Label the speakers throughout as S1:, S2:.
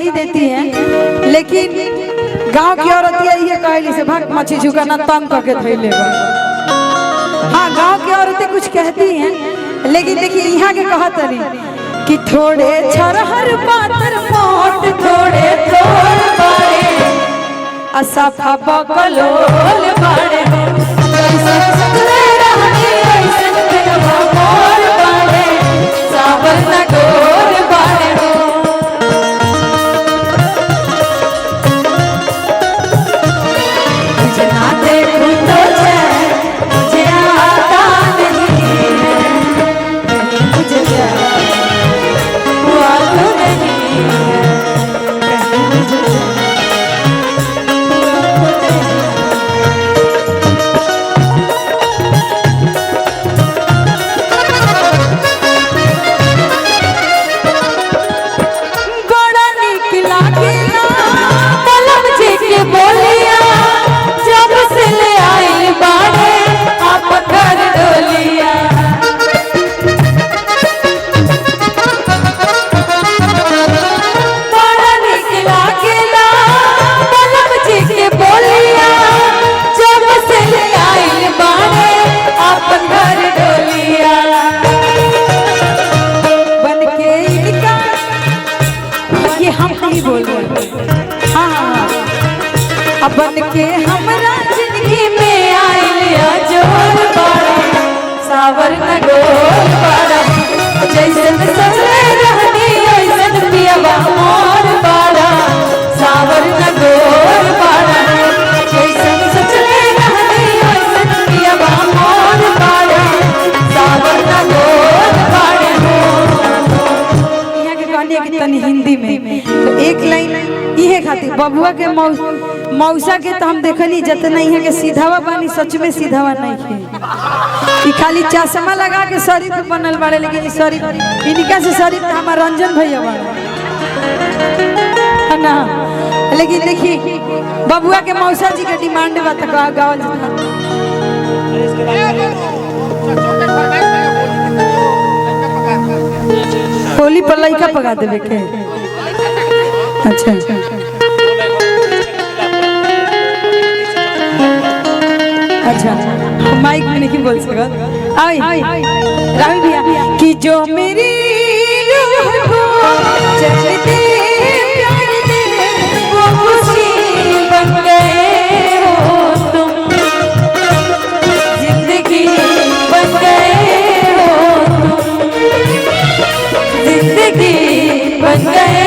S1: ही देती हैं, लेकिन गांव की औरतियां ये कहली से भक्त मछी झुकाना तंग करके धैले बा। हाँ, गांव की औरतें कुछ कहती हैं, लेकिन देखिए यहाँ के कहत रही कि थोड़े छरहर पातर मोट थोड़े थोड़ बाड़े असफा बकलोल बाड़े बन के हमरा जिंदगी में आइलिया जोर बाड़ा सावर न गोल बाड़ा जैसन सजले रहनी ऐसन पियवा मोर बाड़ा सावर न गोल बाड़ा जैसन सजले रहनी ऐसन पियवा मोर बाड़ा सावर न गोल बाड़ा। यहाँ के गाने की तनी हिंदी में तो एक लाइन इहे खातिर बबुआ के मौसा के तो हम देखली जितना यहाँ के सीधावा बानी सच में सीधावा नहीं है, खाली चश्मा लगा के शरीफ बनल बाड़े, लेकिन शरीफ इनका से शरीफ तो हमारा रंजन भैया बाड़े है ना। लेकिन देखी बबुआ के मौसा जी के डिमांड बा तो गावल होली पर लइका पका देवे के। अच्छा अच्छा माइक में नहीं बोल सकत। आई राहुल भैया कि जो मेरी रूह को चलते प्यार दे वो खुशी बन गए हो तुम, जिंदगी बन गए हो तुम, जिंदगी बन गए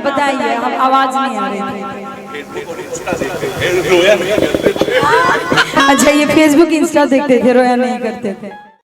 S1: बताइए, आवाज नहीं आ रही। अच्छा, ये फेसबुक इंस्टा देखते थे, रोया नहीं करते थे।